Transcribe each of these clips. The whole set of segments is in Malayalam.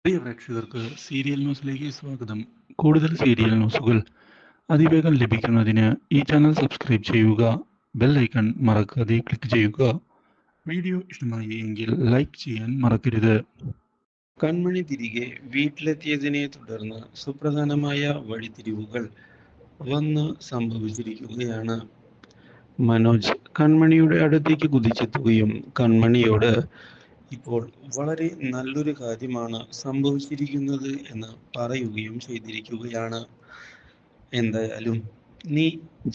പ്രിയ പ്രേക്ഷകർക്ക് സീരിയൽ ന്യൂസിലേക്ക് സ്വാഗതം. കൂടുതൽ സീരിയൽ ന്യൂസുകൾ അതിവേഗം ലഭിക്കുന്നതിന് ഈ ചാനൽ സബ്സ്ക്രൈബ് ചെയ്യുക. ബെൽ ഐക്കൺ മറക്കാതെ ക്ലിക്ക് ചെയ്യുക. വീഡിയോ ഇഷ്ടമായി എങ്കിൽ ലൈക്ക് ചെയ്യാൻ മറക്കരുത്. കൺമണി തിരികെ വീട്ടിലെത്തിയതിനെ തുടർന്ന് സുപ്രധാനമായ വഴിത്തിരിവുകൾ വന്ന് സംഭവിച്ചിരിക്കുകയാണ്. മനോജ് കൺമണിയുടെ അടുത്തേക്ക് കുതിച്ചെത്തുകയും കൺമണിയോട് ഇപ്പോൾ വളരെ നല്ലൊരു കാര്യമാണ് സംഭവിച്ചിരിക്കുന്നത് എന്ന് പറയുകയും ചെയ്തിരിക്കുകയാണ്. എന്തായാലും നീ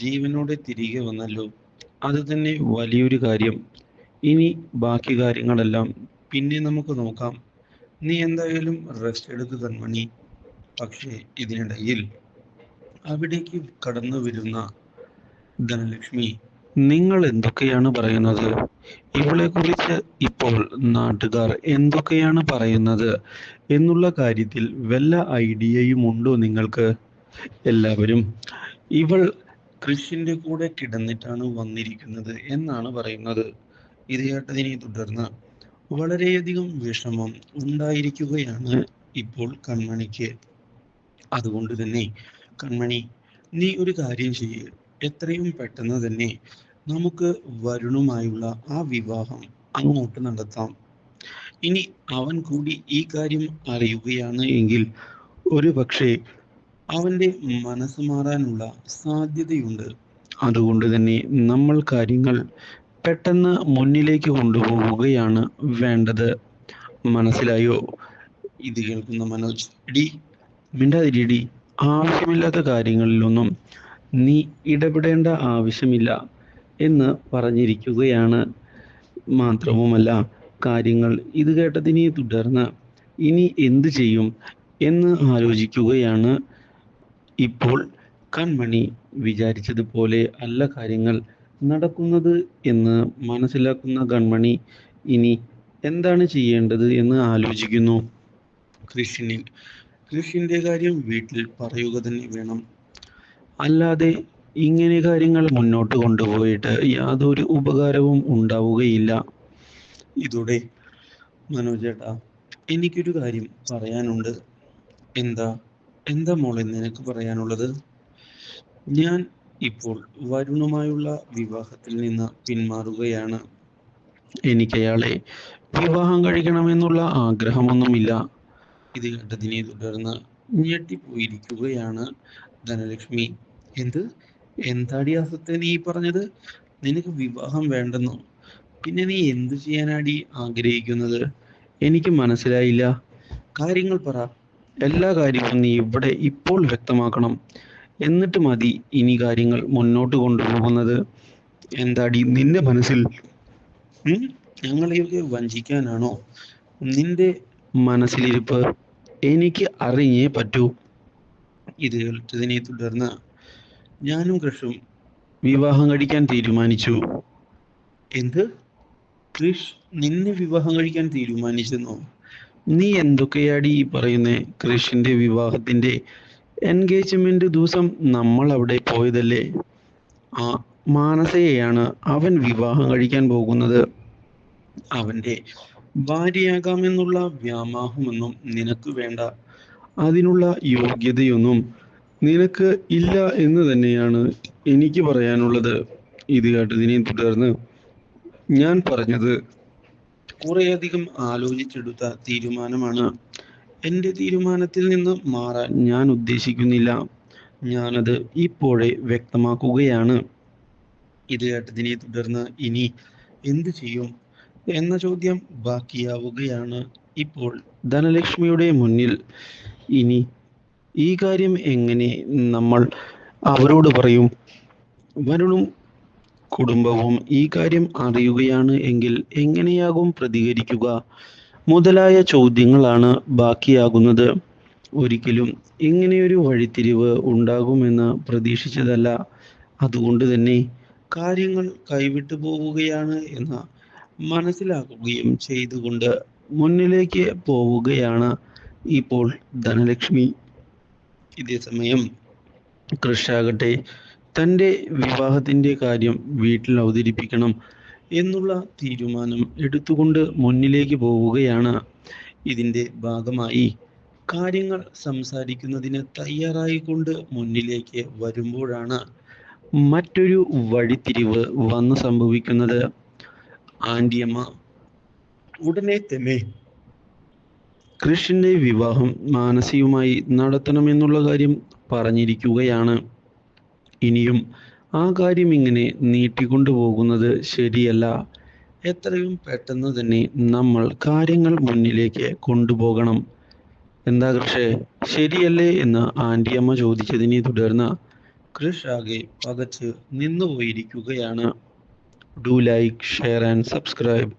ജീവനോടെ തിരികെ വന്നല്ലോ, അത് തന്നെ വലിയൊരു കാര്യം. ഇനി ബാക്കി കാര്യങ്ങളെല്ലാം പിന്നെ നമുക്ക് നോക്കാം. നീ എന്തായാലും റെസ്റ്റ് എടുക്കുക കൺമണി. പക്ഷേ ഇതിനിടയിൽ അവിടേക്ക് കടന്നു വരുന്ന ധനലക്ഷ്മി, നിങ്ങൾ എന്തൊക്കെയാണ് പറയുന്നത്? ഇവളെ കുറിച്ച് ഇപ്പോൾ നാട്ടുകാർ എന്തൊക്കെയാണ് പറയുന്നത് എന്നുള്ള കാര്യത്തിൽ വല്ല ഐഡിയയും ഉണ്ടോ നിങ്ങൾക്ക്? എല്ലാവരും ഇവൾ കൃഷിന്റെ കൂടെ കിടന്നിട്ടാണ് വന്നിരിക്കുന്നത് എന്നാണ് പറയുന്നത്. ഇത് കേട്ടതിനെ തുടർന്ന് വളരെയധികം വിഷമം ഉണ്ടായിരിക്കുകയാണ് ഇപ്പോൾ കൺമണിക്ക്. അതുകൊണ്ട് തന്നെ കൺമണി, നീ ഒരു കാര്യം ചെയ്യ്. എത്രയും പെട്ടെന്ന് തന്നെ നമുക്ക് വരുണുമായുള്ള ആ വിവാഹം അങ്ങോട്ട് നടത്താം. ഇനി അവൻ കൂടി ഈ കാര്യം അറിയുകയാണ് എങ്കിൽ ഒരു പക്ഷേ അവന്റെ മനസ്സ് മാറാനുള്ള സാധ്യതയുണ്ട്. അതുകൊണ്ട് തന്നെ നമ്മൾ കാര്യങ്ങൾ പെട്ടെന്ന് മുന്നിലേക്ക് കൊണ്ടുപോവുകയാണ് വേണ്ടത്. മനസ്സിലായോ? ഇത് കേൾക്കുന്ന മനോജ്, ഇടി മിണ്ടാതിരിടി, ആവശ്യമില്ലാത്ത കാര്യങ്ങളിലൊന്നും നീ ഇടപെടേണ്ട ആവശ്യമില്ല എന്ന് പറഞ്ഞിരിക്കുകയാണ്. മാത്രവുമല്ല, കാര്യങ്ങൾ ഇത് കേട്ടതിനെ തുടർന്ന് ഇനി എന്തു ചെയ്യും എന്ന് ആലോചിക്കുകയാണ്. ഇപ്പോൾ കൺമണി വിചാരിച്ചതുപോലെ അല്ല കാര്യങ്ങൾ നടക്കുന്നത് എന്ന് മനസ്സിലാക്കുന്ന കൺമണി ഇനി എന്താണ് ചെയ്യേണ്ടത് എന്ന് ആലോചിക്കുന്നു. കൃഷിന്റെ കാര്യം വീട്ടിൽ പറയുക തന്നെ വേണം. അല്ലാതെ ഇങ്ങനെ കാര്യങ്ങൾ മുന്നോട്ട് കൊണ്ടുപോയിട്ട് യാതൊരു ഉപകാരവും ഉണ്ടാവുകയില്ല. ഇതോടെ മനോജേട്ടാ, എനിക്കൊരു കാര്യം പറയാനുണ്ട്. എന്താ എന്താ മോളെ നിനക്ക് പറയാനുള്ളത്? ഞാൻ ഇപ്പോൾ വരുണുമായുള്ള വിവാഹത്തിൽ നിന്ന് പിന്മാറുകയാണ്. എനിക്കയാളെ വിവാഹം കഴിക്കണമെന്നുള്ള ആഗ്രഹമൊന്നുമില്ല. ഇത് കേട്ടതിനെ തുടർന്ന് ഞെട്ടിപ്പോയിരിക്കുകയാണ് ധനലക്ഷ്മി. എന്ത് എന്താടി അസത്തെ നീ പറഞ്ഞത്? നിനക്ക് വിവാഹം വേണ്ടെന്നോ? പിന്നെ നീ എന്ത് ചെയ്യാനാടി ആഗ്രഹിക്കുന്നത്? എനിക്ക് മനസ്സിലായില്ല. കാര്യങ്ങൾ പറ. എല്ലാ കാര്യവും നീ ഇവിടെ ഇപ്പോൾ വ്യക്തമാക്കണം. എന്നിട്ട് മതി ഇനി കാര്യങ്ങൾ മുന്നോട്ട് കൊണ്ടുപോകുന്നത്. എന്താടി നിന്റെ മനസ്സിൽ? ഞങ്ങളെയൊക്കെ വഞ്ചിക്കാനാണോ നിന്റെ മനസ്സിലിരിപ്പ്? എനിക്ക് അറിഞ്ഞേ പറ്റൂ. ഇത് കേട്ടതിനെ തുടർന്ന് ഞാനും കൃഷും വിവാഹം കഴിക്കാൻ തീരുമാനിച്ചു. എന്ത്? കൃഷ് നിന്നെ വിവാഹം കഴിക്കാൻ തീരുമാനിച്ചെന്നോ? നീ എന്തൊക്കെയാടി ഈ പറയുന്നേ? കൃഷിന്റെ വിവാഹത്തിന്റെ എൻഗേജ്മെന്റ് ദിവസം നമ്മൾ അവിടെ പോയതല്ലേ? ആ മാനസയെയാണ് അവൻ വിവാഹം കഴിക്കാൻ പോകുന്നത്. അവന്റെ ഭാര്യയാകാമെന്നുള്ള വ്യാമോഹമൊന്നും നിനക്ക് വേണ്ട. അതിനുള്ള യോഗ്യതയൊന്നും നിനക്ക് ഇല്ല എന്ന് തന്നെയാണ് എനിക്ക് പറയാനുള്ളത്. ഇത് കേട്ടതിനെ തുടർന്ന് ഞാൻ പറഞ്ഞത് കുറേയധികം ആലോചിച്ചെടുത്ത തീരുമാനമാണ്. എൻ്റെ തീരുമാനത്തിൽ നിന്ന് മാറാൻ ഞാൻ ഉദ്ദേശിക്കുന്നില്ല. ഞാനത് ഇപ്പോഴേ വ്യക്തമാക്കുകയാണ്. ഇത് കേട്ടതിനെ തുടർന്ന് ഇനി എന്തു ചെയ്യും എന്ന ചോദ്യം ബാക്കിയാവുകയാണ് ഇപ്പോൾ ധനലക്ഷ്മിയുടെ മുന്നിൽ. ഇനി ഈ കാര്യം എങ്ങനെ നമ്മൾ അവരോട് പറയും? വരുണും കുടുംബവും ഈ കാര്യം അറിയുകയാണ് എങ്കിൽ എങ്ങനെയാകും പ്രതികരിക്കുക മുതലായ ചോദ്യങ്ങളാണ് ബാക്കിയാകുന്നത്. ഒരിക്കലും ഇങ്ങനെയൊരു വഴിത്തിരിവ് ഉണ്ടാകുമെന്ന് പ്രതീക്ഷിച്ചതല്ല. അതുകൊണ്ട് തന്നെ കാര്യങ്ങൾ കൈവിട്ടു പോവുകയാണ് എന്ന് മനസ്സിലാക്കുകയും ചെയ്തുകൊണ്ട് മുന്നിലേക്ക് പോവുകയാണ് ഇപ്പോൾ ധനലക്ഷ്മി. ഇതേ സമയം കൃഷാകട്ടെ തൻ്റെ വിവാഹത്തിൻ്റെ കാര്യം വീട്ടിൽ അവതരിപ്പിക്കണം എന്നുള്ള തീരുമാനം എടുത്തുകൊണ്ട് മുന്നിലേക്ക് പോവുകയാണ്. ഇതിൻ്റെ ഭാഗമായി കാര്യങ്ങൾ സംസാരിക്കുന്നതിന് തയ്യാറായിക്കൊണ്ട് മുന്നിലേക്ക് വരുമ്പോഴാണ് മറ്റൊരു വഴിത്തിരിവ് വന്ന് സംഭവിക്കുന്നത്. ആൻറ്റിയമ്മ ഉടനെ തന്നെ കൃഷിൻ്റെ വിവാഹം മാനസികമായി നടത്തണമെന്നുള്ള കാര്യം പറഞ്ഞിരിക്കുകയാണ്. ഇനിയും ആ കാര്യം ഇങ്ങനെ നീട്ടിക്കൊണ്ടുപോകുന്നത് ശരിയല്ല. എത്രയും പെട്ടെന്ന് തന്നെ നമ്മൾ കാര്യങ്ങൾ മുന്നിലേക്ക് കൊണ്ടുപോകണം. എന്താ കൃഷേ, ശരിയല്ലേ എന്ന് ആൻറ്റിയമ്മ ചോദിച്ചതിനെ തുടർന്ന് കൃഷ് ആകെ പകച്ച് നിന്നുപോയിരിക്കുകയാണ്. Do like, share and subscribe.